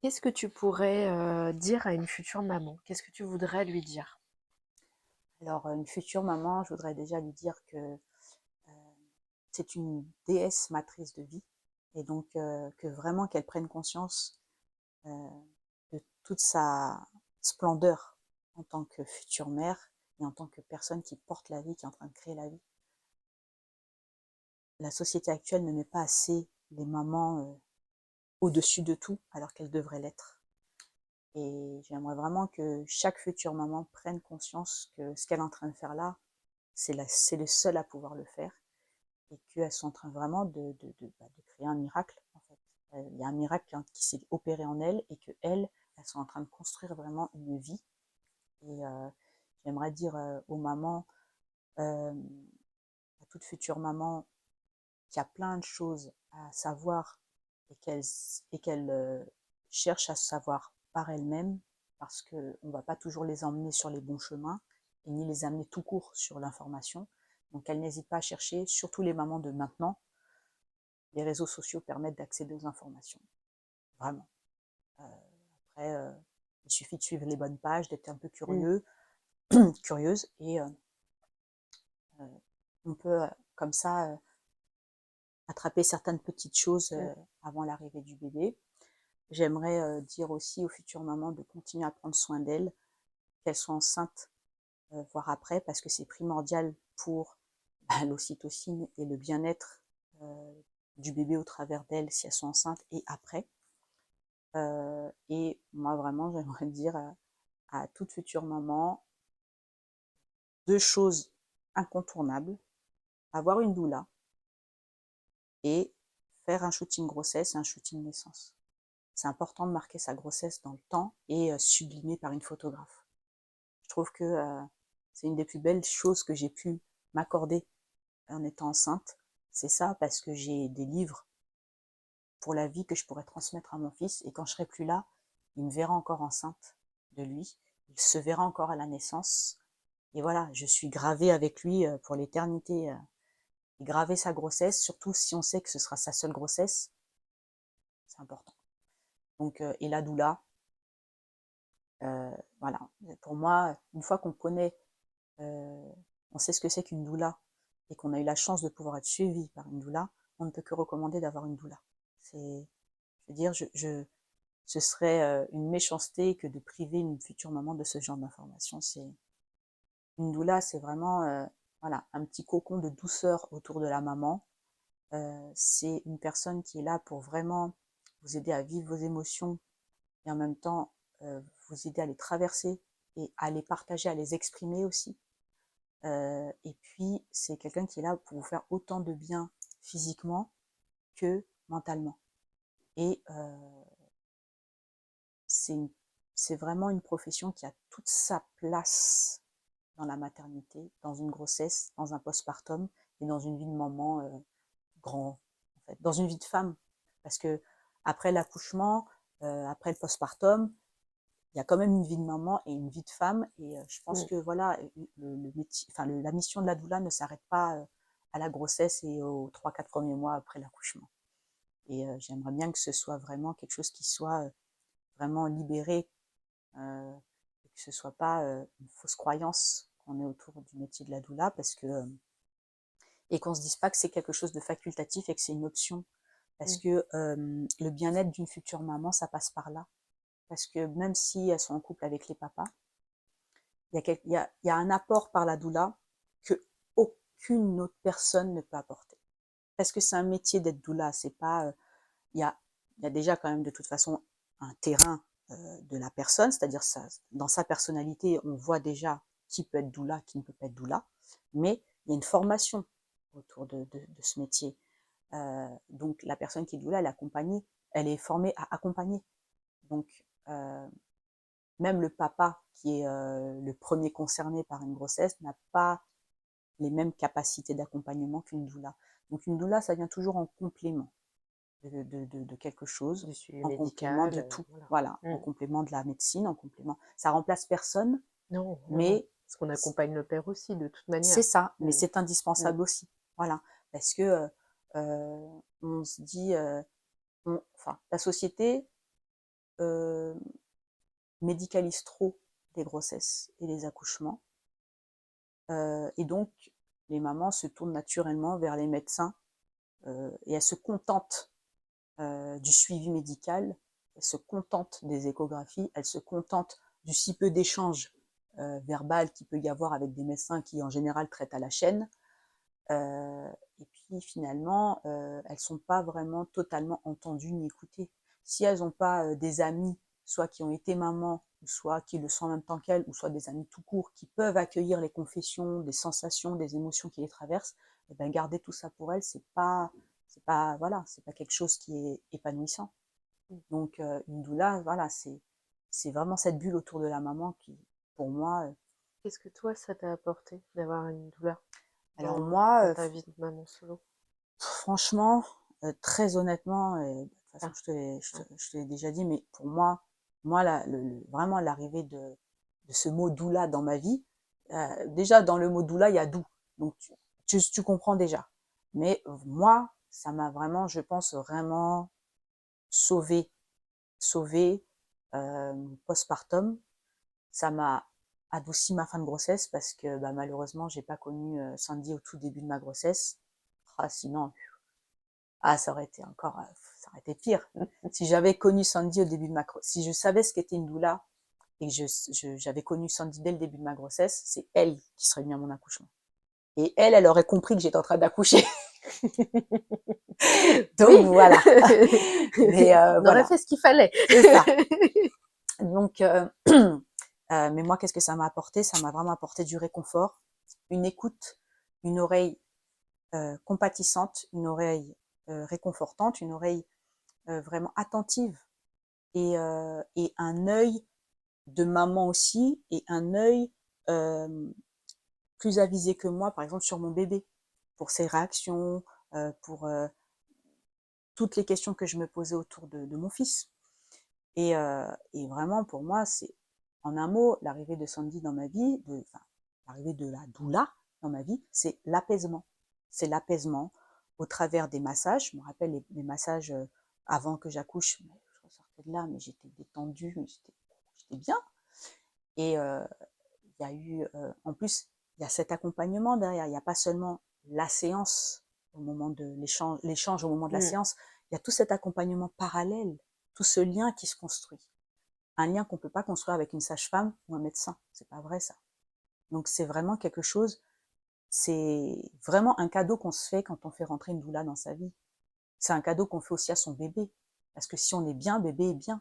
Qu'est-ce que tu pourrais, dire à une future maman? Qu'est-ce que tu voudrais lui dire? Alors, une future maman, je voudrais déjà lui dire que c'est une déesse matrice de vie et donc que vraiment qu'elle prenne conscience euh, de toute sa splendeur en tant que future mère et en tant que personne qui porte la vie, qui est en train de créer la vie. La société actuelle ne met pas assez les mamans au-dessus de tout alors qu'elles devraient l'être. Et j'aimerais vraiment que chaque future maman prenne conscience que ce qu'elle est en train de faire là, c'est le seul à pouvoir le faire et qu'elles sont en train vraiment de créer un miracle, en fait. Il y a un miracle qui s'est opéré en elles et qu'elles, elles sont en train de construire vraiment une vie. Et j'aimerais dire aux mamans, à toute future maman, qu'il y a plein de choses à savoir et qu'elles cherchent à savoir par elles-mêmes parce qu'on ne va pas toujours les emmener sur les bons chemins et ni les amener tout court sur l'information. Donc elles n'hésitent pas à chercher, surtout les mamans de maintenant. Les réseaux sociaux permettent d'accéder aux informations, vraiment. Euh, Après, il suffit de suivre les bonnes pages, d'être un peu Mmh. curieuse, et euh, on peut comme ça attraper certaines petites choses Mmh. avant l'arrivée du bébé. J'aimerais dire aussi aux futures mamans de continuer à prendre soin d'elles, qu'elles soient enceintes, voire après, parce que c'est primordial pour l'ocytocine et le bien-être euh, du bébé au travers d'elles si elles sont enceintes et après. Et moi, vraiment, j'aimerais dire à toute future maman deux choses incontournables: avoir une doula et faire un shooting grossesse et un shooting naissance. C'est important de marquer sa grossesse dans le temps et sublimer par une photographe. Je trouve que c'est une des plus belles choses que j'ai pu m'accorder en étant enceinte. C'est ça, parce que j'ai des livres pour la vie que je pourrais transmettre à mon fils, et quand je serai plus là, il me verra encore enceinte de lui, il se verra encore à la naissance, et voilà, je suis gravée avec lui pour l'éternité. Et graver sa grossesse, surtout si on sait que ce sera sa seule grossesse, c'est important. Donc, et la doula, voilà. Pour moi, une fois qu'on connaît, euh, on sait ce que c'est qu'une doula et qu'on a eu la chance de pouvoir être suivi par une doula, on ne peut que recommander d'avoir une doula. C'est, je veux dire, ce serait une méchanceté que de priver une future maman de ce genre d'informations. C'est une doula, c'est vraiment voilà, un petit cocon de douceur autour de la maman. C'est une personne qui est là pour vraiment vous aider à vivre vos émotions et en même temps vous aider à les traverser et à les partager, à les exprimer aussi. Et puis, c'est quelqu'un qui est là pour vous faire autant de bien physiquement que mentalement. Et c'est c'est vraiment une profession qui a toute sa place dans la maternité, dans une grossesse, dans un postpartum et dans une vie de maman grand, en fait, dans une vie de femme. Parce que après l'accouchement, après le postpartum, il y a quand même une vie de maman et une vie de femme. Et je pense Mmh. que voilà, le métier, enfin, la mission de la doula ne s'arrête pas à la grossesse et aux 3-4 premiers mois après l'accouchement. Et j'aimerais bien que ce soit vraiment quelque chose qui soit vraiment libéré, et que ce soit pas une fausse croyance qu'on ait autour du métier de la doula, parce que et qu'on se dise pas que c'est quelque chose de facultatif et que c'est une option, parce Mmh. que le bien-être d'une future maman, ça passe par là. Parce que même si elles sont en couple avec les papas, il y a un apport par la doula que aucune autre personne ne peut apporter. Parce que c'est un métier d'être doula, c'est pas, il y a, il y a déjà quand même de toute façon un terrain de la personne, c'est-à-dire ça, dans sa personnalité, on voit déjà qui peut être doula, qui ne peut pas être doula, mais il y a une formation autour de ce métier. Donc la personne qui est doula, elle est accompagnée, elle est formée à accompagner. Donc même le papa, qui est le premier concerné par une grossesse, n'a pas les mêmes capacités d'accompagnement qu'une doula. Donc une doula, ça vient toujours en complément de quelque chose, Du suivi en complément médical, de tout. voilà. Voilà, Mmh. en complément de la médecine, en complément. Ça remplace personne, Non, non, non, mais parce qu'on accompagne le père aussi de toute manière. c'est ça, mais Mmh. c'est Mmh. indispensable aussi. Voilà, parce que on se dit, enfin, la société médicalisent trop les grossesses et les accouchements. Et donc, les mamans se tournent naturellement vers les médecins et elles se contentent du suivi médical, elles se contentent des échographies, elles se contentent du si peu d'échanges verbal qu'il peut y avoir avec des médecins qui en général traitent à la chaîne. Et puis finalement, elles sont pas vraiment totalement entendues ni écoutées. Si elles n'ont pas des amis, soit qui ont été mamans, soit qui le sont en même temps qu'elles, ou soit des amis tout court, qui peuvent accueillir les confessions, des sensations, des émotions qui les traversent, et ben garder tout ça pour elles, voilà, c'est pas quelque chose qui est épanouissant. Donc une doula, voilà, c'est vraiment cette bulle autour de la maman qui, pour moi, Qu'est-ce que toi, ça t'a apporté d'avoir une douleur alors dans moi, ta vie de maman solo? franchement, très honnêtement, et de toute façon, Ah, je te l'ai déjà dit, mais pour moi, vraiment l'arrivée de ce mot doula dans ma vie, déjà dans le mot doula, il y a doux, donc tu comprends déjà. Mais moi, ça m'a vraiment, je pense, vraiment sauvé, sauvé postpartum. Ça m'a adouci ma fin de grossesse parce que bah, malheureusement, j'ai pas connu Sandy au tout début de ma grossesse. Ah, sinon, ça aurait été encore, ça aurait été pire. Si j'avais connu Sandy au début de ma grossesse, si je savais ce qu'était une doula et que j'avais connu Sandy dès le début de ma grossesse, c'est elle qui serait venue à mon accouchement. Et elle aurait compris que j'étais en train d'accoucher. Donc oui, voilà. Mais on aurait voilà, fait ce qu'il fallait. c'est ça. Donc, mais moi, qu'est-ce que ça m'a apporté? Ça m'a vraiment apporté du réconfort, une écoute, une oreille compatissante, une oreille réconfortante, une oreille vraiment attentive et un œil de maman aussi et un œil plus avisé que moi, par exemple sur mon bébé, pour ses réactions, pour toutes les questions que je me posais autour de mon fils. Et vraiment, pour moi, c'est, en un mot, l'arrivée de Sandy dans ma vie, l'arrivée de la doula dans ma vie, c'est l'apaisement. C'est l'apaisement au travers des massages. Je me rappelle les massages avant que j'accouche, je ressortais de là, mais j'étais détendue, j'étais bien. Et il y a eu, en plus, il y a cet accompagnement derrière. Il n'y a pas seulement la séance au moment de l'échange au moment de la Mm. séance. Il y a tout cet accompagnement parallèle, tout ce lien qui se construit. Un lien qu'on peut pas construire avec une sage-femme ou un médecin. C'est pas vrai, ça. Donc, c'est vraiment quelque chose, c'est vraiment un cadeau qu'on se fait quand on fait rentrer une doula dans sa vie. C'est un cadeau qu'on fait aussi à son bébé. Parce que si on est bien, bébé est bien.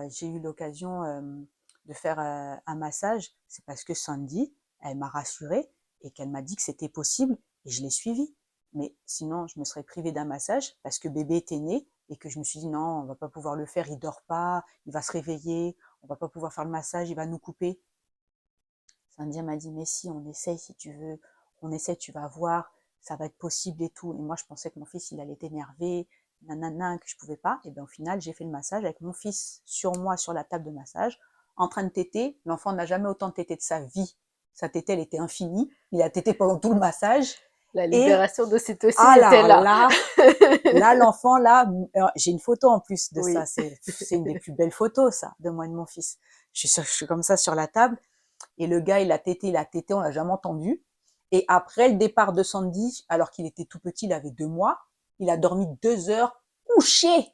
J'ai eu l'occasion de faire un massage, c'est parce que Sandy, elle m'a rassurée et qu'elle m'a dit que c'était possible et je l'ai suivi. Mais sinon, je me serais privée d'un massage parce que bébé était né et que je me suis dit non, on va pas pouvoir le faire, il dort pas, il va se réveiller, on va pas pouvoir faire le massage, il va nous couper. Sandy m'a dit mais si, on essaye si tu veux, on essaie, tu vas voir, ça va être possible et tout. Et moi, je pensais que mon fils, il allait être énervé, nanana, que je pouvais pas. Et bien, au final, j'ai fait le massage avec mon fils sur moi, sur la table de massage, en train de téter. L'enfant n'a jamais autant tété de sa vie. Sa tétée, elle était infinie. Il a tété pendant tout le massage. La Et libération d'ocytocine était alors là. là, l'enfant, là, j'ai une photo en plus de ça. Oui. C'est une des plus belles photos, ça, de moi et de mon fils. Je suis comme ça sur la table. Et le gars, il a tété, on l'a jamais entendu. Et après le départ de Sandy, alors qu'il était tout petit, il avait 2 mois, il a dormi 2 heures couché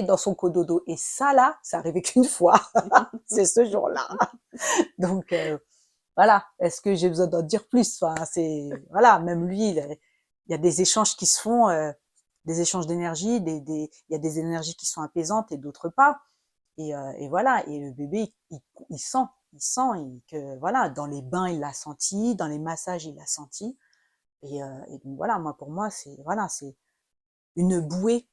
dans son cododo. Et ça, là, ça arrivait qu'une fois. C'est ce jour-là. Donc, voilà. Est-ce que j'ai besoin d'en dire plus? Enfin, voilà. Même lui, il y a des échanges qui se font, des échanges d'énergie, il y a des énergies qui sont apaisantes et d'autres pas. Et voilà, et le bébé, il sent que voilà, dans les bains, il l'a senti, dans les massages, il l'a senti. Et donc voilà, moi pour moi, c'est voilà, c'est une bouée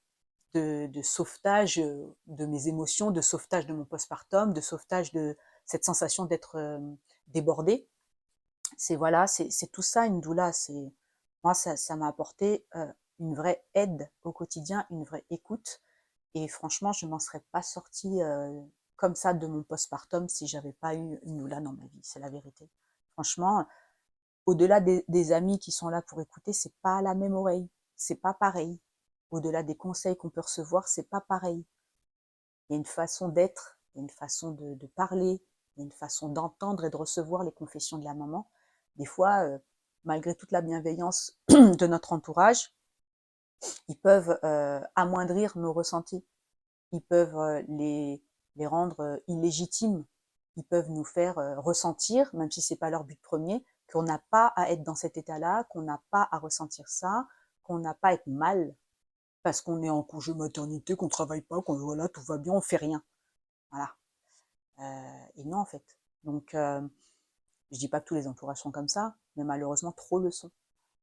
de sauvetage de mes émotions, de sauvetage de mon postpartum, de sauvetage de cette sensation d'être débordée. C'est voilà, c'est tout ça une doula. C'est moi ça m'a apporté une vraie aide au quotidien, une vraie écoute. Et franchement, je m'en serais pas sortie comme ça de mon postpartum si j'avais pas eu une doula dans ma vie. C'est la vérité. Franchement, au-delà des amis qui sont là pour écouter, c'est pas la même oreille. C'est pas pareil. au-delà des conseils qu'on peut recevoir, c'est pas pareil. Il y a une façon d'être, il y a une façon de parler, il y a une façon d'entendre et de recevoir les confessions de la maman. Des fois, malgré toute la bienveillance de notre entourage, ils peuvent amoindrir nos ressentis. Ils peuvent les rendre illégitimes. Ils peuvent nous faire ressentir, même si c'est pas leur but premier, qu'on n'a pas à être dans cet état-là, qu'on n'a pas à ressentir ça, qu'on n'a pas à être mal parce qu'on est en congé maternité, qu'on travaille pas, qu'on voilà, tout va bien, on fait rien. Voilà. Et non en fait. Donc je dis pas que tous les entourages sont comme ça, mais malheureusement trop le sont.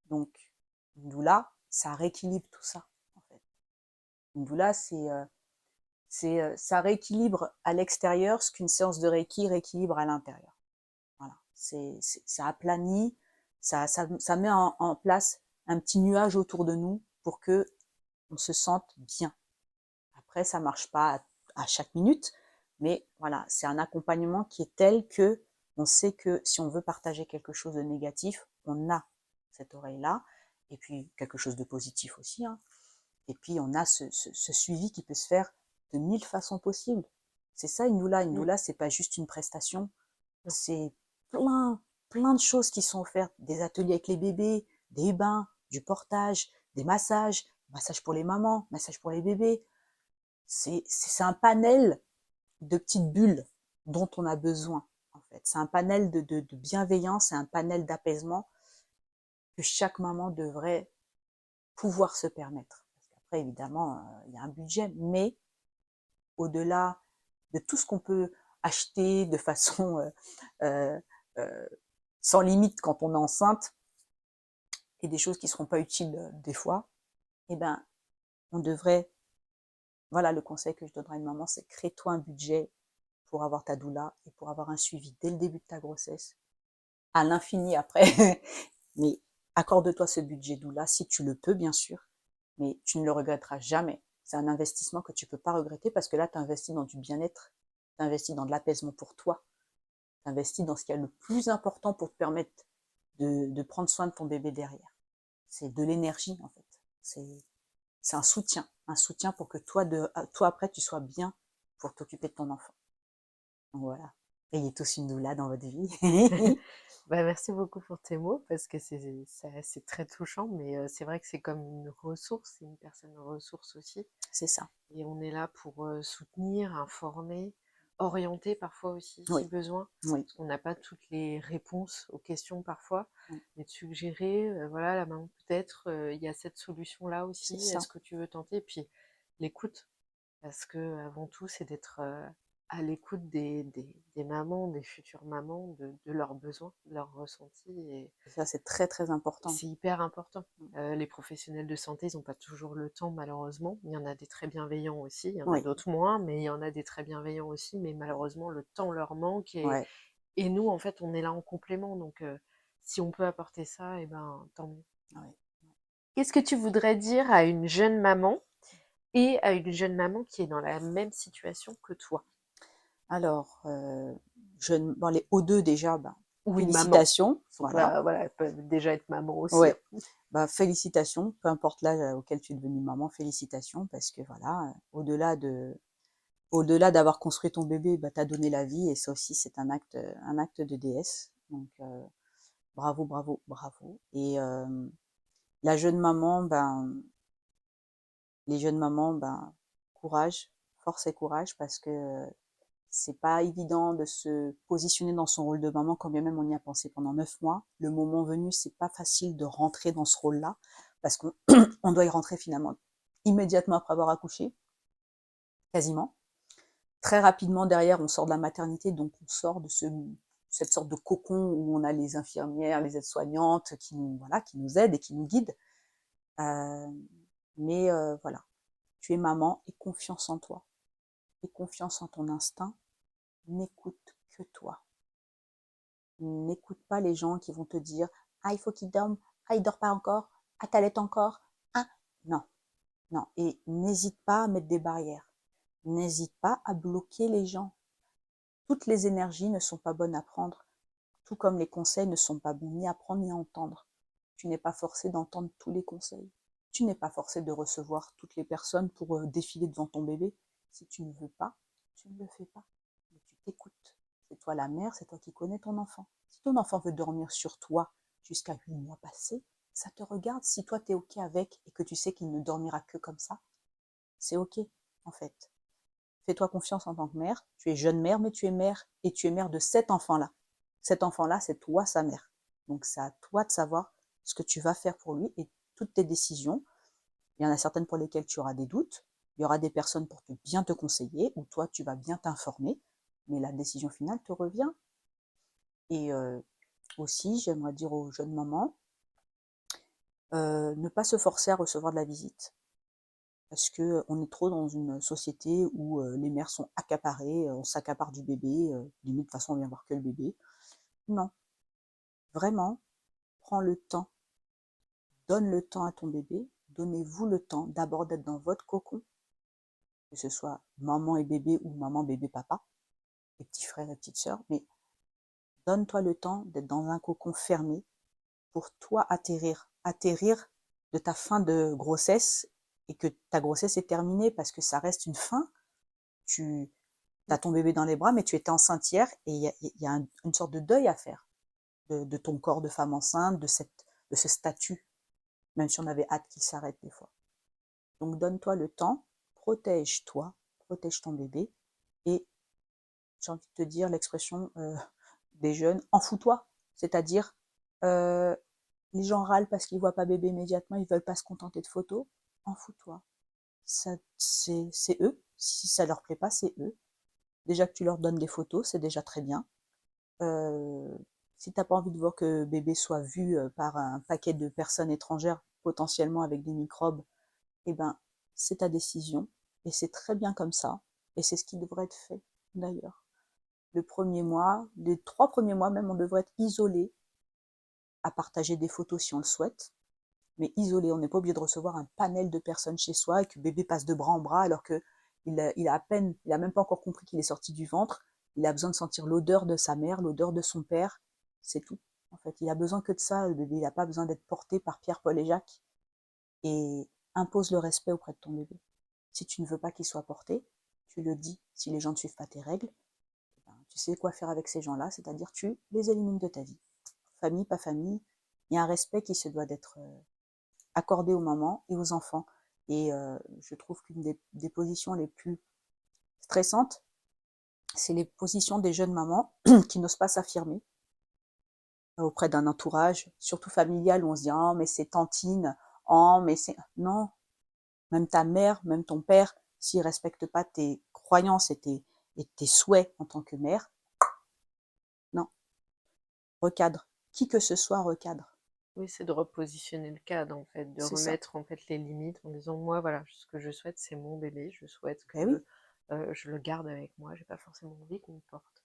Donc une doula, ça rééquilibre tout ça en fait. Une doula, ça rééquilibre à l'extérieur ce qu'une séance de Reiki rééquilibre à l'intérieur. Voilà. Ça aplanit, ça met en place un petit nuage autour de nous pour que on se sente bien. Après, ça marche pas à chaque minute, mais voilà, c'est un accompagnement qui est tel que on sait que si on veut partager quelque chose de négatif, on a cette oreille-là, et puis quelque chose de positif aussi, hein. Et puis on a ce suivi qui peut se faire de 1000 façons possibles. C'est ça une doula. Une Mm. doula, c'est pas juste une prestation, Non. c'est plein de choses qui sont offertes. Des ateliers avec les bébés, des bains, du portage, des massages pour les mamans, massages pour les bébés. C'est un panel de petites bulles dont on a besoin, en fait. C'est un panel de bienveillance, c'est un panel d'apaisement que chaque maman devrait pouvoir se permettre. Parce qu'après, évidemment, il y a un budget, mais au-delà de tout ce qu'on peut acheter de façon euh, euh, sans limite quand on est enceinte, et des choses qui ne seront pas utiles des fois, eh ben, on devrait, voilà le conseil que je donnerais à une maman, c'est crée-toi un budget pour avoir ta doula et pour avoir un suivi dès le début de ta grossesse, à l'infini après. Mais accorde-toi ce budget doula si tu le peux, bien sûr, mais tu ne le regretteras jamais. C'est un investissement que tu peux pas regretter parce que là, tu investis dans du bien-être, tu investis dans de l'apaisement pour toi, tu investis dans ce qui est le plus important pour te permettre de prendre soin de ton bébé derrière. C'est de l'énergie, en fait. C'est un soutien pour que toi après, tu sois bien pour t'occuper de ton enfant. Donc voilà. Ayez tous une doula dans votre vie. Bah, merci beaucoup pour tes mots parce que c'est très touchant, mais c'est vrai que c'est comme une ressource, c'est une personne ressource aussi. C'est ça. Et on est là pour soutenir, informer, orienter parfois aussi Oui, si besoin, oui. parce qu'on n'a pas toutes les réponses aux questions parfois, Oui. mais de suggérer, voilà, la maman peut-être, il y a cette solution-là C'est aussi, ça. est-ce que tu veux tenter? Et puis l'écoute, parce que avant tout, c'est d'être à l'écoute des mamans, des futures mamans, de leurs besoins, de leurs ressentis, Et ça, c'est très, très et important. c'est hyper important. Mm. Les professionnels de santé, ils n'ont pas toujours le temps, malheureusement. Il y en a des très bienveillants aussi, il y en a Oui, d'autres moins, mais il y en a des très bienveillants aussi, mais malheureusement, le temps leur manque, ouais, et nous, en fait, on est là en complément, donc si on peut apporter ça, et ben, tant mieux. ouais. Qu'est-ce que tu voudrais dire à une jeune maman et à une jeune maman qui est dans la même situation que toi? Alors, bon, les O2 déjà, ben, Ou une maman. félicitations, Faut voilà. pas, voilà, elles peuvent déjà être maman aussi, hein. Ouais, bah, félicitations, peu importe l'âge auquel tu es devenue maman, félicitations parce que voilà, au-delà d'avoir construit ton bébé, bah, tu as donné la vie et ça aussi c'est un acte de déesse. Donc bravo, bravo, bravo. Et la jeune maman, ben les jeunes mamans, ben courage, force et courage parce que c'est pas évident de se positionner dans son rôle de maman quand bien même on y a pensé pendant 9 mois. Le moment venu, c'est pas facile de rentrer dans ce rôle-là parce qu'on on doit y rentrer finalement immédiatement après avoir accouché, quasiment. Très rapidement derrière, on sort de la maternité, donc on sort de cette sorte de cocon où on a les infirmières, les aides-soignantes qui nous, voilà, qui nous aident et qui nous guident. Euh, mais voilà, tu es maman et confiance en toi, et confiance en ton instinct, n'écoute que toi. N'écoute pas les gens qui vont te dire ah il faut qu'il dorme, ah il dort pas encore, ah t'allaites encore, ah non, non. Et n'hésite pas à mettre des barrières, n'hésite pas à bloquer les gens. Toutes les énergies ne sont pas bonnes à prendre, tout comme les conseils ne sont pas bons ni à prendre ni à entendre. Tu n'es pas forcé d'entendre tous les conseils. Tu n'es pas forcé de recevoir toutes les personnes pour défiler devant ton bébé. Si tu ne veux pas, tu ne le fais pas. Mais tu t'écoutes. C'est toi la mère, c'est toi qui connais ton enfant. Si ton enfant veut dormir sur toi jusqu'à 8 mois passés, ça te regarde. Si toi, tu es OK avec et que tu sais qu'il ne dormira que comme ça, c'est OK, en fait. Fais-toi confiance en tant que mère. Tu es jeune mère, mais tu es mère. Et tu es mère de cet enfant-là. Cet enfant-là, c'est toi, sa mère. Donc, c'est à toi de savoir ce que tu vas faire pour lui et toutes tes décisions. Il y en a certaines pour lesquelles tu auras des doutes. Il y aura des personnes pour bien te conseiller, ou toi, tu vas bien t'informer. Mais la décision finale te revient. Et aussi, j'aimerais dire aux jeunes mamans, ne pas se forcer à recevoir de la visite. Parce que on est trop dans une société où les mères sont accaparées, on s'accapare du bébé, limite de toute façon on vient voir que le bébé. Non, vraiment, prends le temps, donne le temps à ton bébé, donnez-vous le temps d'abord d'être dans votre cocon, que ce soit maman et bébé ou maman, bébé, papa, et petits frères et petites sœurs, mais donne-toi le temps d'être dans un cocon fermé pour toi atterrir de ta fin de grossesse et que ta grossesse est terminée parce que ça reste une fin. Tu as ton bébé dans les bras, mais tu étais enceinte hier et il y a une sorte de deuil à faire de ton corps de femme enceinte, de ce statut, même si on avait hâte qu'il s'arrête des fois. Donc donne-toi le temps, protège-toi, protège ton bébé et j'ai envie de te dire l'expression des jeunes, en fous-toi, c'est-à-dire euh, les gens râlent parce qu'ils voient pas bébé immédiatement, ils veulent pas se contenter de photos, en fous-toi. C'est eux, si ça leur plaît pas, c'est eux. Déjà que tu leur donnes des photos, c'est déjà très bien. Euh, Si t'as pas envie de voir que bébé soit vu par un paquet de personnes étrangères, potentiellement avec des microbes, eh ben, c'est ta décision. Et c'est très bien comme ça. Et c'est ce qui devrait être fait, d'ailleurs. Le premier mois, les 3 premiers mois même, on devrait être isolé à partager des photos si on le souhaite. Mais isolé, on n'est pas obligé de recevoir un panel de personnes chez soi et que bébé passe de bras en bras alors que il a à peine, il a même pas encore compris qu'il est sorti du ventre. Il a besoin de sentir l'odeur de sa mère, l'odeur de son père. C'est tout. En fait, il a besoin que de ça, le bébé. Il n'a pas besoin d'être porté par Pierre, Paul et Jacques. Et impose le respect auprès de ton bébé. Si tu ne veux pas qu'il soit porté, tu le dis. Si les gens ne suivent pas tes règles, ben, tu sais quoi faire avec ces gens-là, c'est-à-dire tu les élimines de ta vie. Famille, pas famille, il y a un respect qui se doit d'être accordé aux mamans et aux enfants. Et je trouve qu'une des positions les plus stressantes, c'est les positions des jeunes mamans qui n'osent pas s'affirmer auprès d'un entourage, surtout familial, où on se dit oh mais c'est tantine, oh mais c'est non, même ta mère, même ton père, s'ils respectent pas tes croyances et tes souhaits en tant que mère, non, recadre, qui que ce soit recadre, Oui, c'est de repositionner le cadre, en fait, de c'est ça. remettre en fait les limites en disant moi voilà, ce que je souhaite c'est mon bébé, je souhaite Ben oui, que je le garde avec moi, j'ai pas forcément envie qu'on me porte.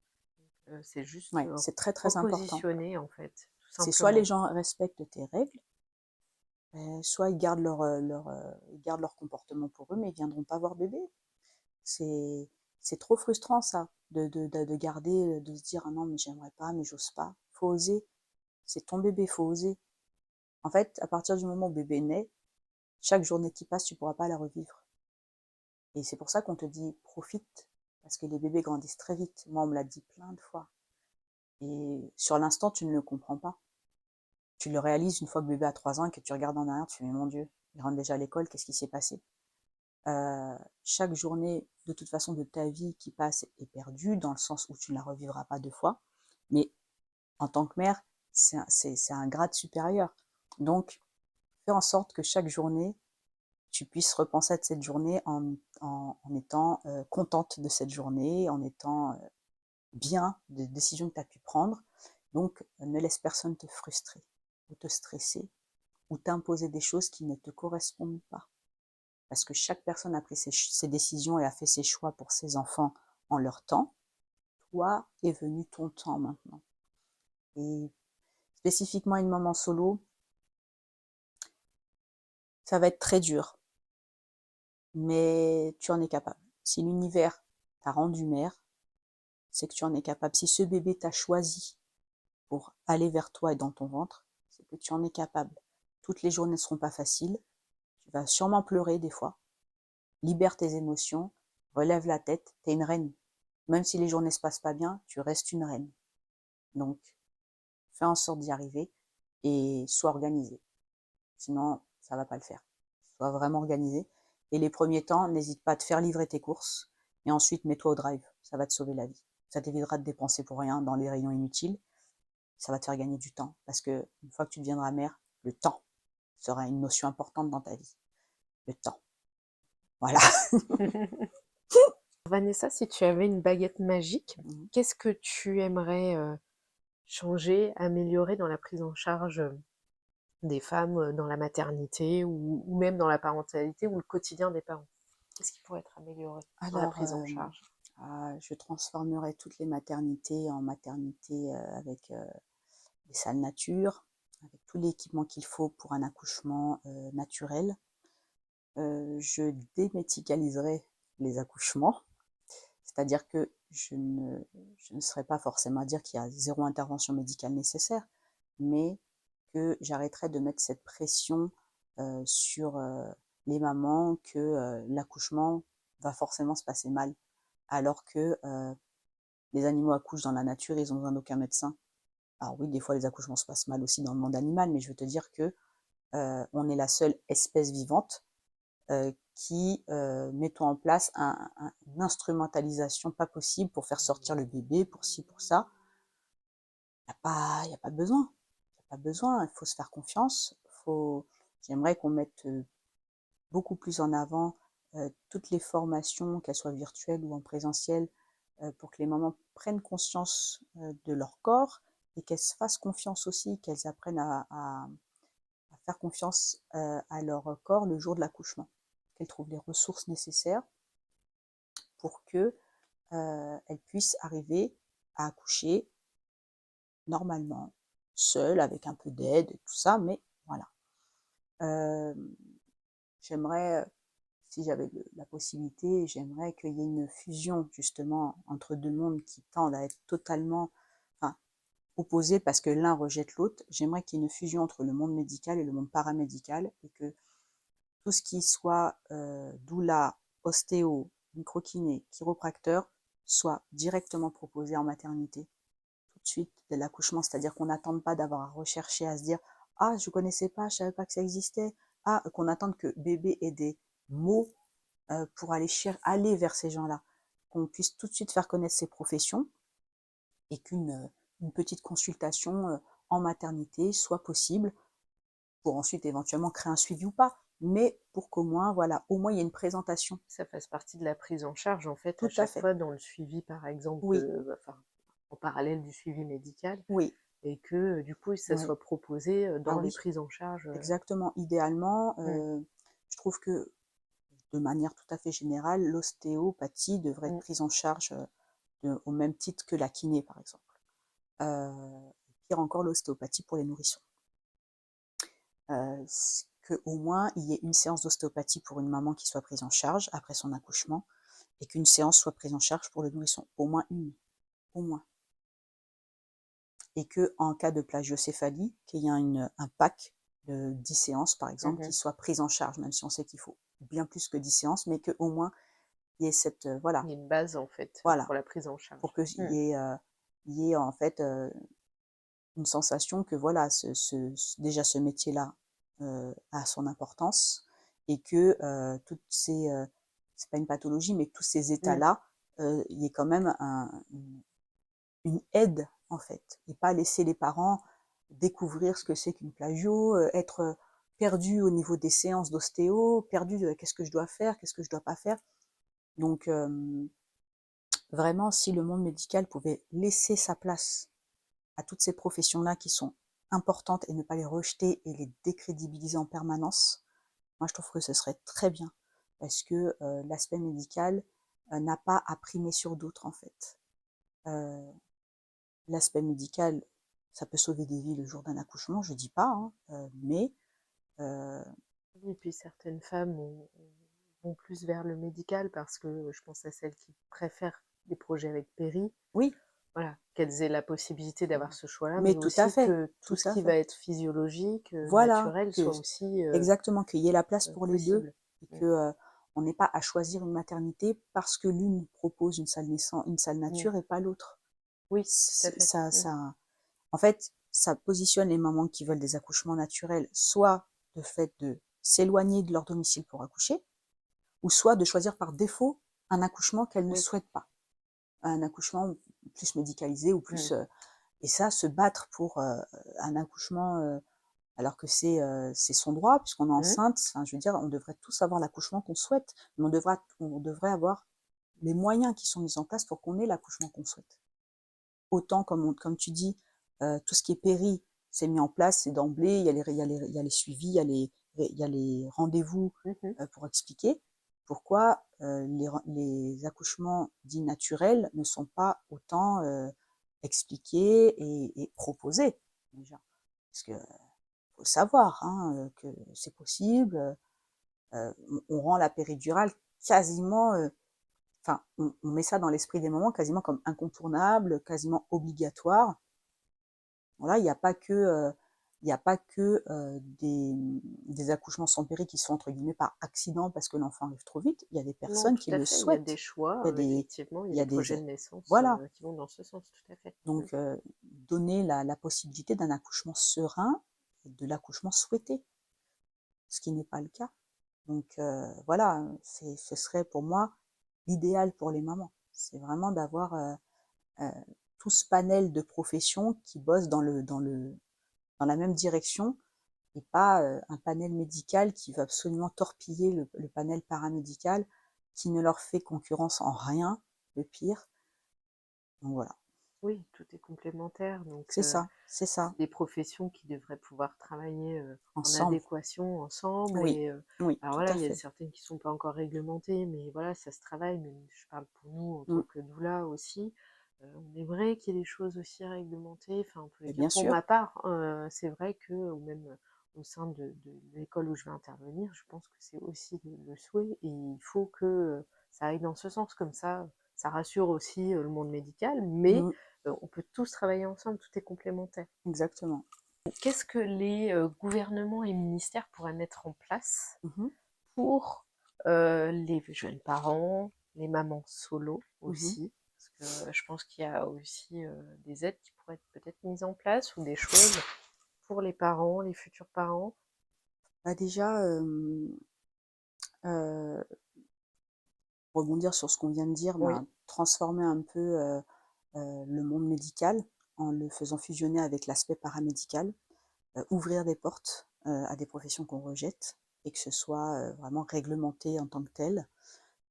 C'est juste ouais, c'est très très important. repositionner en fait, tout C'est soit les simplement. gens respectent tes règles, soit ils gardent ils gardent leur comportement pour eux, mais ils viendront pas voir bébé. C'est, c'est trop frustrant ça, de garder, de se dire ah non mais j'aimerais pas, mais j'ose pas. Faut oser. C'est ton bébé, faut oser. En fait, à partir du moment où bébé naît, chaque journée qui passe, tu pourras pas la revivre. Et c'est pour ça qu'on te dit profite, parce que les bébés grandissent très vite. Moi, on me l'a dit plein de fois. Et sur l'instant, tu ne le comprends pas. Tu le réalises une fois que bébé a 3 ans et que tu regardes en arrière, tu fais mais mon Dieu, il rentre déjà à l'école, qu'est-ce qui s'est passé? Chaque journée, de toute façon, de ta vie qui passe est perdue, dans le sens où tu ne la revivras pas 2 fois. Mais en tant que mère, c'est un grade supérieur. Donc, fais en sorte que chaque journée, tu puisses repenser à cette journée en étant contente de cette journée, en étant bien des décisions que tu as pu prendre. Donc, ne laisse personne te frustrer ou te stresser ou t'imposer des choses qui ne te correspondent pas. Parce que chaque personne a pris ses décisions et a fait ses choix pour ses enfants en leur temps. Toi, est venu ton temps maintenant. Et spécifiquement une maman solo, ça va être très dur, mais tu en es capable. Si l'univers t'a rendu mère, c'est que tu en es capable. Si ce bébé t'a choisi pour aller vers toi et dans ton ventre, c'est que tu en es capable. Toutes les journées ne seront pas faciles. vas sûrement pleurer des fois. Libère tes émotions, relève la tête, t'es une reine. Même si les journées se passent pas bien, tu restes une reine. Donc, fais en sorte d'y arriver et sois organisé. Sinon, ça va pas le faire. Sois vraiment organisé. Et les premiers temps, n'hésite pas à te faire livrer tes courses et ensuite mets-toi au drive. Ça va te sauver la vie. Ça t'évitera de dépenser pour rien dans les rayons inutiles. Ça va te faire gagner du temps parce que une fois que tu deviendras mère, le temps sera une notion importante dans ta vie. Le temps. Voilà. Vanessa, si tu avais une baguette magique, qu'est-ce que tu aimerais changer, améliorer dans la prise en charge des femmes dans la maternité ou même dans la parentalité ou le quotidien des parents? Qu'est-ce qui pourrait être amélioré dans la Alors, prise en charge? je transformerai toutes les maternités en maternités avec des salles nature, avec tout l'équipement qu'il faut pour un accouchement naturel. Je démédicaliserai les accouchements, c'est-à-dire que je ne serais pas forcément à dire qu'il y a 0 intervention médicale nécessaire, mais que j'arrêterai de mettre cette pression sur les mamans que l'accouchement va forcément se passer mal, alors que les animaux accouchent dans la nature, ils ont besoin d'aucun médecin. Alors oui, des fois les accouchements se passent mal aussi dans le monde animal, mais je veux te dire que on est la seule espèce vivante qui mettons en place une instrumentalisation pas possible pour faire sortir le bébé, pour ci, pour ça. Il n'y a pas besoin. Il n'y a pas besoin, il faut se faire confiance. J'aimerais qu'on mette beaucoup plus en avant toutes les formations, qu'elles soient virtuelles ou en présentiel, pour que les mamans prennent conscience de leur corps et qu'elles se fassent confiance aussi, qu'elles apprennent à faire confiance à leur corps le jour de l'accouchement, qu'elles trouvent les ressources nécessaires pour que elles puissent arriver à accoucher normalement, seule, avec un peu d'aide et tout ça, mais voilà. J'aimerais, si j'avais la possibilité, j'aimerais qu'il y ait une fusion justement entre deux mondes qui tendent à être totalement enfin, opposés parce que l'un rejette l'autre. J'aimerais qu'il y ait une fusion entre le monde médical et le monde paramédical et que tout ce qui soit doula, ostéo, microkiné, chiropracteur soit directement proposé en maternité tout de suite dès l'accouchement, c'est-à-dire qu'on n'attende pas d'avoir à rechercher, à se dire ah je connaissais pas, je savais pas que ça existait, ah qu'on attende que bébé ait des mots pour aller vers ces gens-là, qu'on puisse tout de suite faire connaître ses professions et qu'une petite consultation en maternité soit possible pour ensuite éventuellement créer un suivi ou pas, mais pour qu'au moins, voilà, au moins il y ait une présentation. Ça fasse partie de la prise en charge, en fait, à Tout à chaque fait. fois dans le suivi, par exemple, Oui, enfin, en parallèle du suivi médical, oui, et que du coup, ça ouais. soit proposé Ah dans les oui, prises en charge. exactement. Idéalement, Mm, je trouve que de manière tout à fait générale, l'ostéopathie devrait être mm. prise en charge au même titre que la kiné, par exemple. Pire encore, l'ostéopathie pour les nourrissons. Qu'au moins, il y ait une séance d'ostéopathie pour une maman qui soit prise en charge après son accouchement et qu'une séance soit prise en charge pour le nourrisson. Au moins une. Au moins. Et qu'en cas de plagiocéphalie, qu'il y ait un pack de 10 séances, par exemple, qui Mhm. soit prise en charge, même si on sait qu'il faut bien plus que 10 séances, mais qu'au moins, il y ait cette, Il y a une base, en fait, voilà, pour la prise en pour charge. qu'il Mm. y ait en fait une sensation que voilà, déjà ce métier-là a son importance et que toutes ces, c'est pas une pathologie, mais que tous ces Mm. états-là, il y ait quand même une aide en fait, et pas laisser les parents découvrir ce que c'est qu'une plagio, être perdu au niveau des séances d'ostéo, perdu de qu'est-ce que je dois faire, qu'est-ce que je dois pas faire. Donc vraiment, si le monde médical pouvait laisser sa place à toutes ces professions-là qui sont importantes et ne pas les rejeter et les décrédibiliser en permanence, moi je trouve que ce serait très bien parce que l'aspect médical n'a pas à primer sur d'autres en fait. L'aspect médical, ça peut sauver des vies le jour d'un accouchement, je dis pas, hein, mais Et puis certaines femmes vont plus vers le médical parce que je pense à celles qui préfèrent des projets avec péri. oui, voilà, qu'elles aient la possibilité d'avoir ce choix-là, Mais mais tout à aussi fait, que tout tout ce à qui va fait. être physiologique, Voilà, naturel que soit aussi, exactement, qu'il y ait la place pour les 2 possible. et Mmh. que, on n'ait pas à choisir une maternité parce que l'une propose une salle Mmh. nature et pas l'autre. Oui, tout à C'est fait. Mmh. ça en fait, ça positionne les mamans qui veulent des accouchements naturels, soit de fait de s'éloigner de leur domicile pour accoucher, ou soit de choisir par défaut un accouchement qu'elles ne Oui. souhaitent pas. Un accouchement plus médicalisé ou Mmh. plus, et ça, se battre pour, un accouchement, alors que c'est son droit puisqu'on est Mmh. enceinte. Enfin, je veux dire, on devrait tous avoir l'accouchement qu'on souhaite, mais on devrait avoir les moyens qui sont mis en place pour qu'on ait l'accouchement qu'on souhaite. Autant comme tu dis, tout ce qui est péri, c'est mis en place, c'est d'emblée, il y a les suivis, il y a les rendez-vous, Mmh mh. pour expliquer pourquoi, les accouchements dits naturels ne sont pas autant, expliqués et proposés, déjà. Parce que faut savoir, hein, que c'est possible, on rend la péridurale quasiment, enfin, on met ça dans l'esprit des mamans quasiment comme incontournable, quasiment obligatoire. Voilà, il y a pas que des accouchements sans péri qui sont entre guillemets par accident parce que l'enfant arrive trop vite. Il y a des Non, personnes tout qui à le fait, il y a des souhaitent. choix, Il y a des, effectivement, il y a il y des a des, projets de naissance, voilà. qui vont dans ce sens, tout à fait. Mmh. Donc, donner la possibilité d'un accouchement serein et de l'accouchement souhaité, ce qui n'est pas le cas. Donc, voilà, ce serait pour moi l'idéal pour les mamans. C'est vraiment d'avoir euh, tout ce panel de professions qui bossent dans la même direction et pas un panel médical qui va absolument torpiller le panel paramédical qui ne leur fait concurrence en rien, le pire. Donc voilà, Oui, tout est complémentaire, donc c'est ça, c'est des professions qui devraient pouvoir travailler, en ensemble. adéquation ensemble Oui, et oui, alors tout voilà, à il y a fait. certaines qui sont pas encore réglementées, mais voilà, ça se travaille, mais je parle pour nous en tant Mm. que doula aussi. On aimerait qu'il y ait des choses aussi réglementées, enfin, en tous les Et cas, bien pour sûr, ma part, c'est vrai que ou même, au sein de l'école où je vais intervenir, je pense que c'est aussi le souhait et il faut que, ça aille dans ce sens. Comme ça rassure aussi, le monde médical, mais mm, on peut tous travailler ensemble, tout est complémentaire. exactement. Qu'est-ce que les gouvernements et ministères pourraient mettre en place Mhm, pour les jeunes parents, les mamans solo mhm. aussi? Parce que je pense qu'il y a aussi des aides qui pourraient être peut-être mises en place ou des choses pour les parents, les futurs parents. Bah déjà, rebondir sur ce qu'on vient de dire, Oui. ben, transformer un peu le monde médical en le faisant fusionner avec l'aspect paramédical, ouvrir des portes à des professions qu'on rejette et que ce soit vraiment réglementé en tant que tel,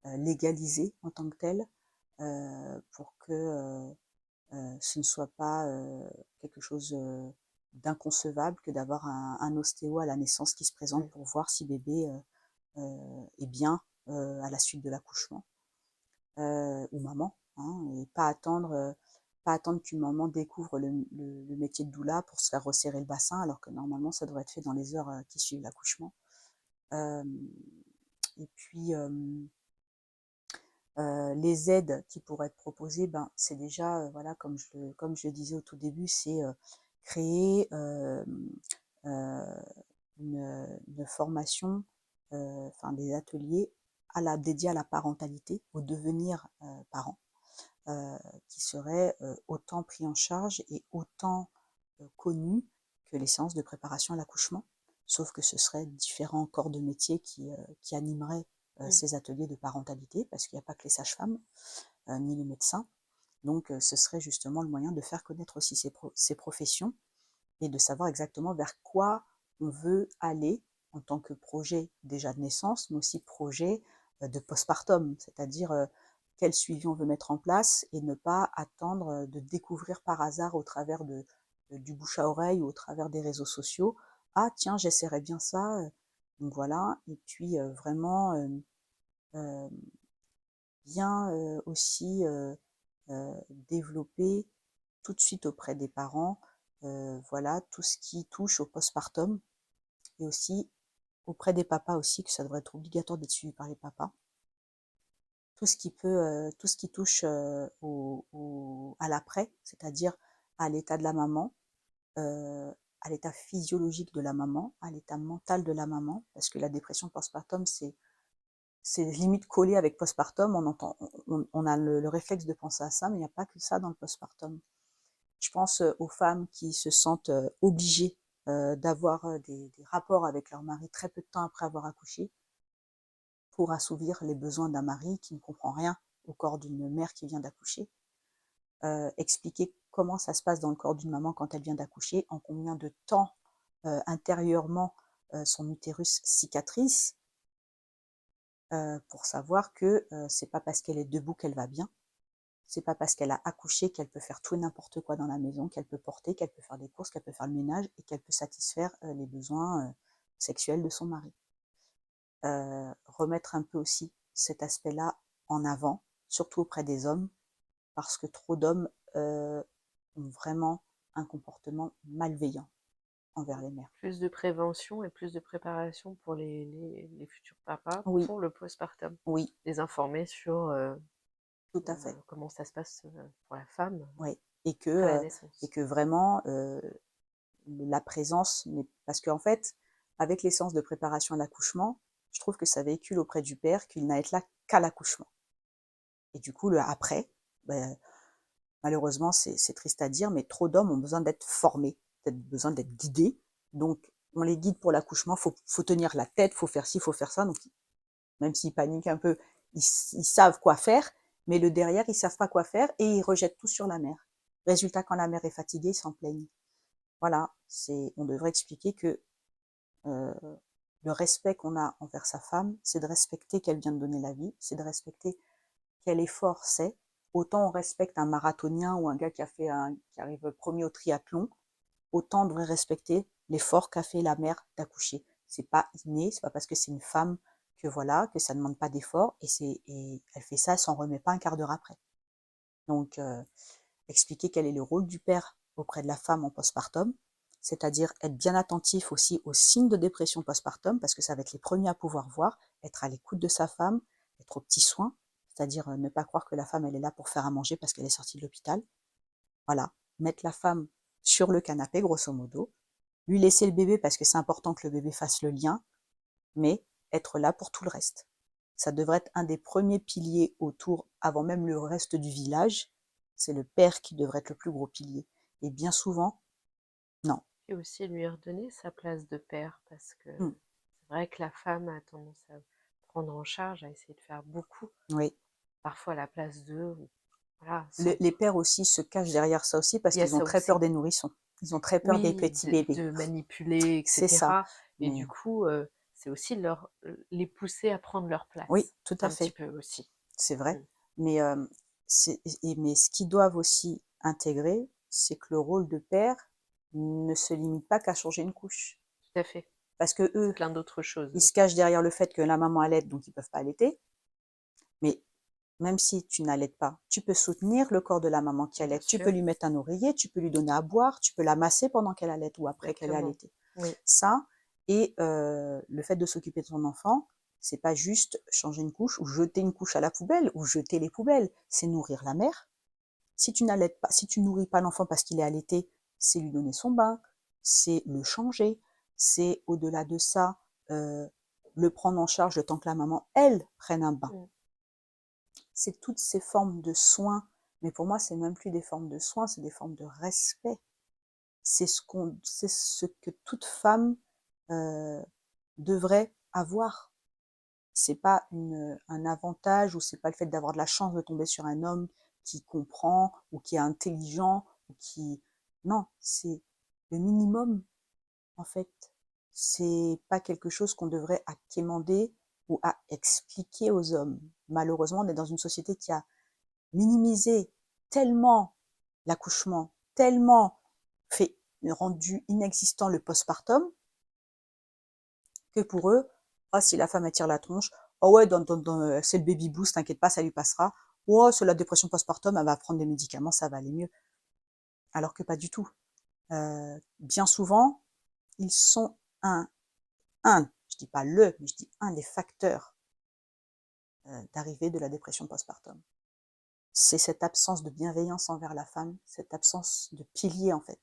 légalisé en tant que tel, pour que ce ne soit pas quelque chose d'inconcevable que d'avoir un ostéo à la naissance qui se présente Mm. pour voir si bébé est bien à la suite de l'accouchement, ou maman, hein, et pas attendre qu'une maman découvre le métier de doula pour se faire resserrer le bassin, alors que normalement ça devrait être fait dans les heures qui suivent l'accouchement. Euh, et puis les aides qui pourraient être proposées, ben, c'est déjà, voilà, comme je le disais au tout début, c'est créer euh, une formation, enfin des ateliers dédiés à la parentalité, au devenir parent, qui seraient autant pris en charge et autant connus que les séances de préparation à l'accouchement, sauf que ce seraient différents corps de métier qui animeraient Mm. ces ateliers de parentalité, parce qu'il n'y a pas que les sages-femmes, ni les médecins. Donc ce serait justement le moyen de faire connaître aussi ces professions et de savoir exactement vers quoi on veut aller en tant que projet déjà de naissance, mais aussi projet de postpartum, c'est-à-dire quel suivi on veut mettre en place et ne pas attendre de découvrir par hasard au travers du bouche à oreille ou au travers des réseaux sociaux. Ah tiens, j'essaierai bien ça. Donc voilà, et puis vraiment euh, bien aussi développer tout de suite auprès des parents, voilà, tout ce qui touche au postpartum et aussi auprès des papas aussi, que ça devrait être obligatoire d'être suivi par les papas. tout ce qui touche à l'après, c'est-à-dire à l'état de la maman, à l'état physiologique de la maman, à l'état mental de la maman, parce que la dépression postpartum, c'est limite collé avec postpartum, on a le réflexe de penser à ça, mais il n'y a pas que ça dans le postpartum. Je pense aux femmes qui se sentent obligées d'avoir des rapports avec leur mari très peu de temps après avoir accouché pour assouvir les besoins d'un mari qui ne comprend rien au corps d'une mère qui vient d'accoucher. Expliquer comment ça se passe dans le corps d'une maman quand elle vient d'accoucher, en combien de temps intérieurement son utérus cicatrise, pour savoir que c'est pas parce qu'elle est debout qu'elle va bien, c'est pas parce qu'elle a accouché qu'elle peut faire tout et n'importe quoi dans la maison, qu'elle peut porter, qu'elle peut faire des courses, qu'elle peut faire le ménage et qu'elle peut satisfaire les besoins sexuels de son mari. Remettre un peu aussi cet aspect-là en avant, surtout auprès des hommes, parce que trop d'hommes ont vraiment un comportement malveillant envers les mères. Plus de prévention et plus de préparation pour les futurs papas Oui, pour le postpartum. oui, Les informer sur tout à fait. comment ça se passe pour la femme Oui, après la et naissance. que vraiment la présence, parce qu'en fait, avec les séances de préparation à l'accouchement, je trouve que ça véhicule auprès du père qu'il n'a été là qu'à l'accouchement. Et du coup, le après, ben, malheureusement, c'est triste à dire, mais trop d'hommes ont besoin d'être formés, besoin d'être guidés. Donc, on les guide pour l'accouchement, faut tenir la tête, faut faire ci, faut faire ça. Donc, même s'ils paniquent un peu, ils savent quoi faire, mais le derrière, ils savent pas quoi faire et ils rejettent tout sur la mère. Résultat, quand la mère est fatiguée, ils s'en plaignent. Voilà, on devrait expliquer que euh, le respect qu'on a envers sa femme, c'est de respecter qu'elle vient de donner la vie, c'est de respecter quel effort c'est. Autant on respecte un marathonien ou un gars qui arrive premier au triathlon, autant on devrait respecter l'effort qu'a fait la mère d'accoucher. C'est pas inné, c'est pas parce que c'est une femme que voilà, que ça ne demande pas d'effort, et elle fait ça, elle s'en remet pas un quart d'heure après. Donc, expliquer quel est le rôle du père auprès de la femme en postpartum, c'est-à-dire être bien attentif aussi aux signes de dépression postpartum, parce que ça va être les premiers à pouvoir voir, être à l'écoute de sa femme, être aux petits soins, c'est-à-dire ne pas croire que la femme, elle est là pour faire à manger parce qu'elle est sortie de l'hôpital. Voilà, mettre la femme sur le canapé, grosso modo, lui laisser le bébé parce que c'est important que le bébé fasse le lien, mais être là pour tout le reste. Ça devrait être un des premiers piliers autour, avant même le reste du village. C'est le père qui devrait être le plus gros pilier. Et bien souvent, non. Et aussi lui redonner sa place de père, parce que Hmm. c'est vrai que la femme a tendance à prendre en charge, à essayer de faire beaucoup, Oui. parfois à la place d'eux, voilà, sans... Les pères aussi se cachent derrière ça aussi parce Il y a qu'ils ont ça très peur aussi. des nourrissons. Ils ont très peur des Oui, petits bébés. de manipuler, C'est ça. etc. Et du Mais coup, c'est aussi les pousser à prendre leur oui, place, tout à un petit fait. peu aussi. C'est Mm. vrai. Mais, mais ce qu'ils doivent aussi intégrer, c'est que le rôle de père ne se limite pas qu'à changer une couche. Tout à fait. Parce que C'est eux, plein d'autres choses. ils se cachent derrière le fait que la maman allait, donc ils peuvent pas allaiter. Mais même si tu n'allaites pas, tu peux soutenir le corps de la maman qui Bien allait. Tu peux sûr, lui mettre un oreiller, tu peux lui donner à boire, tu peux la masser pendant qu'elle allait ou après qu'elle ait exactement. allaité. Oui, Ça, et le fait de s'occuper de son enfant, c'est pas juste changer une couche ou jeter une couche à la poubelle ou jeter les poubelles, c'est nourrir la mère. Si tu n'allaites pas, si tu nourris pas l'enfant parce qu'il est allaité, c'est lui donner son bain, c'est le changer, c'est au-delà de ça, le prendre en charge le temps que la maman, elle, prenne un bain. mm, C'est toutes ces formes de soins, mais pour moi, c'est même plus des formes de soins, c'est des formes de respect. C'est ce que toute femme euh, devrait avoir. C'est pas un avantage ou c'est pas le fait d'avoir de la chance de tomber sur un homme qui comprend ou qui est intelligent ou qui, non, c'est le minimum en fait. C'est pas quelque chose qu'on devrait à quémander ou à expliquer aux hommes. Malheureusement, on est dans une société qui a minimisé tellement l'accouchement, tellement fait rendu inexistant le postpartum, que pour eux, oh, si la femme attire la tronche, oh ouais, c'est le baby boost, t'inquiète pas, ça lui passera. Oh, c'est la dépression postpartum, elle va prendre des médicaments, ça va aller mieux. Alors que pas du tout. Bien souvent, ils sont je dis pas le, mais je dis un des facteurs d'arrivée de la dépression postpartum. C'est cette absence de bienveillance envers la femme, cette absence de pilier en fait.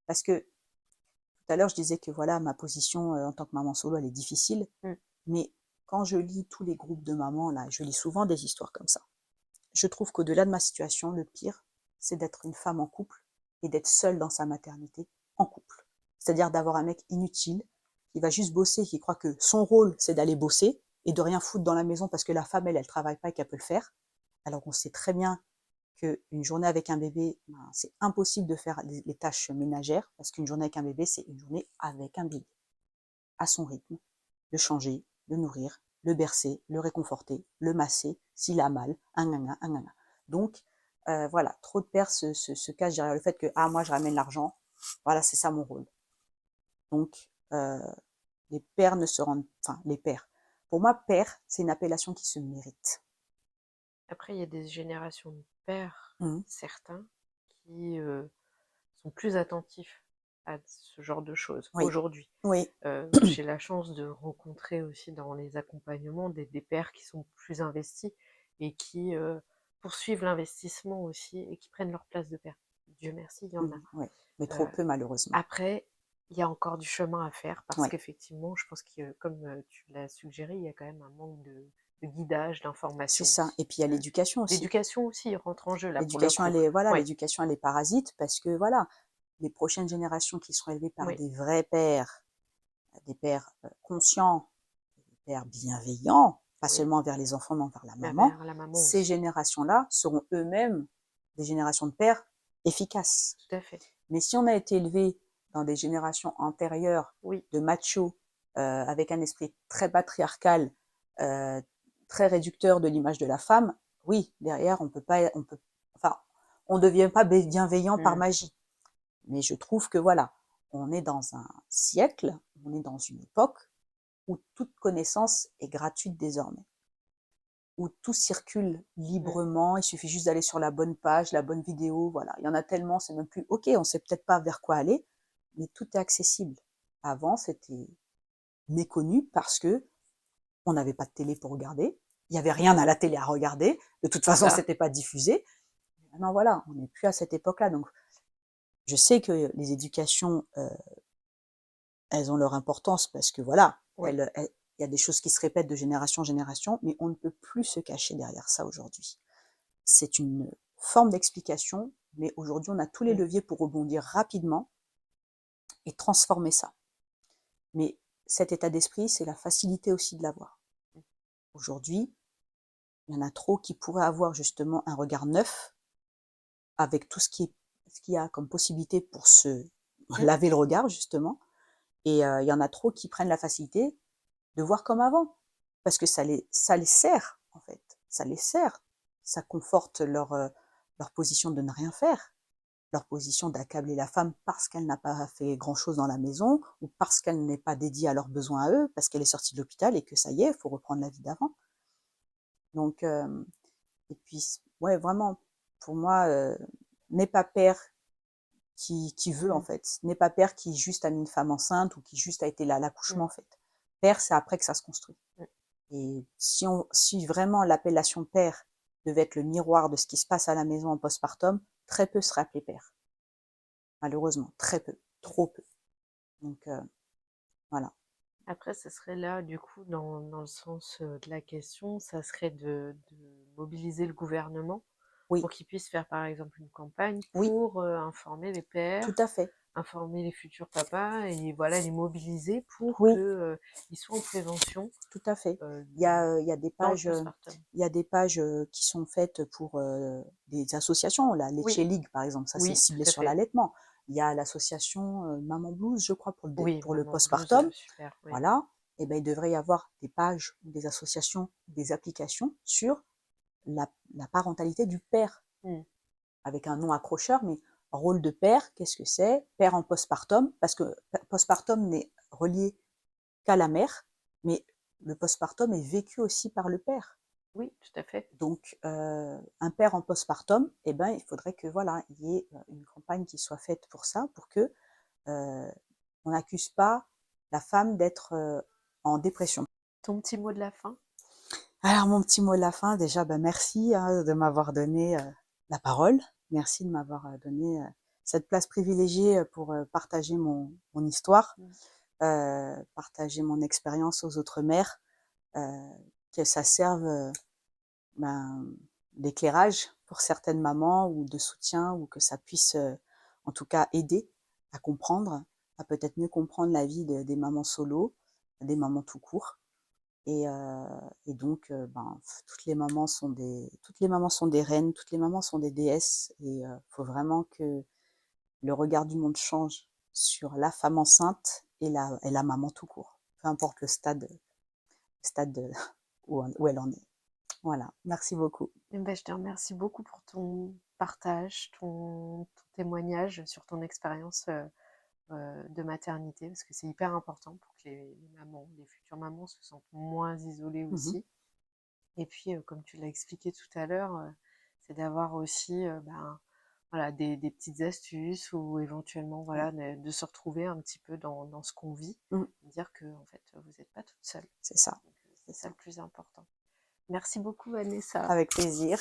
Parce que tout à l'heure, je disais que voilà, ma position en tant que maman solo, elle est difficile, mais quand je lis tous les groupes de mamans, là, je lis souvent des histoires comme ça. Je trouve qu'au-delà de ma situation, le pire, c'est d'être une femme en couple et d'être seule dans sa maternité en couple. C'est-à-dire d'avoir un mec inutile qui va juste bosser, qui croit que son rôle, c'est d'aller bosser et de rien foutre dans la maison parce que la femme, elle travaille pas et qu'elle peut le faire. Alors on sait très bien qu'une journée avec un bébé, c'est impossible de faire les tâches ménagères parce qu'une journée avec un bébé, c'est une journée avec un bébé, à son rythme, le changer, le nourrir, le bercer, le réconforter, le masser, s'il a mal, un nana, un nana. Donc, voilà, trop de pères se cachent derrière le fait que, ah, moi, je ramène l'argent, voilà, c'est ça mon rôle. Donc, les pères ne se rendent, enfin, les pères. Pour moi, père, c'est une appellation qui se mérite. Après, il y a des générations de pères, Mmh. certains, qui sont plus attentifs à ce genre de choses Oui, aujourd'hui. oui, J'ai la chance de rencontrer aussi dans les accompagnements des pères qui sont plus investis et qui poursuivent l'investissement aussi et qui prennent leur place de père. Dieu merci, il y en a. oui, mais trop Euh, peu malheureusement. Après, il y a encore du chemin à faire parce Oui, qu'effectivement, je pense que, comme tu l'as suggéré, il y a quand même un manque de guidage, c'est d'information ça. aussi. Et puis il y a Mm. l'éducation aussi. L'éducation aussi rentre en jeu là pour le L'éducation, coup. elle est, voilà, Ouais, l'éducation, elle est parasite parce que voilà, les prochaines générations qui seront élevées par oui, des vrais pères, des pères conscients, des pères bienveillants, pas oui. seulement vers les enfants, mais envers la Mais maman, vers la maman ces aussi. générations-là seront eux-mêmes des générations de pères efficaces. Tout à fait. Mais si on a été élevé dans des générations antérieures Oui. de machos, avec un esprit très patriarcal, euh, très réducteur de l'image de la femme, oui, derrière, enfin, on ne devient pas bienveillant par Mm. magie. Mais je trouve que voilà, on est dans un siècle, on est dans une époque où toute connaissance est gratuite désormais, où tout circule Mm. librement, il suffit juste d'aller sur la bonne page, la bonne vidéo, voilà. Il y en a tellement, c'est même plus, ok, on sait peut-être pas vers quoi aller, mais tout est accessible. Avant, c'était méconnu parce que on n'avait pas de télé pour regarder, il n'y avait rien à la télé à regarder, de toute C'est façon, ça. c'était pas diffusé. Maintenant, voilà, on n'est plus à cette époque-là, donc je sais que les éducations, elles ont leur importance parce que voilà, Oui. il y a des choses qui se répètent de génération en génération, mais on ne peut plus se cacher derrière ça aujourd'hui. C'est une forme d'explication, mais aujourd'hui, on a tous les Mm. leviers pour rebondir rapidement et transformer ça. Mais cet état d'esprit, c'est la facilité aussi de l'avoir. Aujourd'hui, il y en a trop qui pourraient avoir justement un regard neuf avec tout ce qu'il y a comme possibilité pour se Mm. laver le regard, justement. Et il y en a trop qui prennent la facilité de voir comme avant. Parce que ça les sert, en fait. Ça les sert. Ça conforte leur position de ne rien faire, leur position d'accabler la femme parce qu'elle n'a pas fait grand-chose dans la maison ou parce qu'elle n'est pas dédiée à leurs besoins à eux, parce qu'elle est sortie de l'hôpital et que ça y est, il faut reprendre la vie d'avant. Donc, et puis, ouais, vraiment, pour moi, n'est pas père qui veut, en Mm. fait. N'est pas père qui juste a mis une femme enceinte ou qui juste a été là à Mm. l'accouchement, en fait. Père, c'est après que ça se construit. Mm. Et si vraiment l'appellation père devait être le miroir de ce qui se passe à la maison en postpartum, très peu seraient appelés père. Malheureusement, très peu, trop peu. Donc, voilà. Après, ce serait là, du coup, dans le sens de la question, ça serait de mobiliser le gouvernement Oui, pour qu'il puisse faire, par exemple, une campagne oui, pour informer les tout pères, à fait. informer les futurs papas et voilà, les mobiliser pour Oui, que ils soient en prévention tout à fait. euh, Il y a des dans le pages, postpartum. il y a des pages qui sont faites pour des associations. La Leche Oui, League, par exemple, ça c'est oui, ciblé tout à sur fait. l'allaitement. Il y a l'association Maman Blues, je crois, Oui, pour le maman blues, postpartum. super, oui. Voilà. Et ben, il devrait y avoir des pages, des associations, des applications sur la parentalité du père, Mm. avec un nom accrocheur, mais rôle de père, qu'est-ce que c'est? Père en postpartum, parce que postpartum n'est relié qu'à la mère, mais le postpartum est vécu aussi par le père. Oui, tout à fait. Donc, un père en postpartum, eh ben, il faudrait que voilà, il y ait une campagne qui soit faite pour ça, pour que on n'accuse pas la femme d'être en dépression. Ton petit mot de la fin? Alors, mon petit mot de la fin, déjà, merci hein, de m'avoir donné la parole. Merci de m'avoir donné cette place privilégiée pour partager mon histoire, Mmh. partager mon expérience aux autres mères, que ça serve ben, d'éclairage pour certaines mamans ou de soutien, ou que ça puisse en tout cas aider à comprendre, à peut-être mieux comprendre la vie des mamans solo, des mamans tout court. Et donc, toutes les mamans sont des reines, toutes les mamans sont des déesses, et faut vraiment que le regard du monde change sur la femme enceinte et la maman tout court, peu importe le stade où elle en est. Voilà, merci beaucoup. Eh ben, je te remercie beaucoup pour ton partage, ton témoignage sur ton expérience de maternité, parce que c'est hyper important pour que les mamans, les futures mamans se sentent moins isolées Mhm, aussi. Et puis, comme tu l'as expliqué tout à l'heure, c'est d'avoir aussi voilà, des petites astuces ou éventuellement ouais, voilà, de se retrouver un petit peu dans ce qu'on vit, mm, dire que en fait, vous n'êtes pas toute seule. c'est ça, Donc, c'est c'est ça ça. le plus important. Merci beaucoup, Vanessa. Avec plaisir.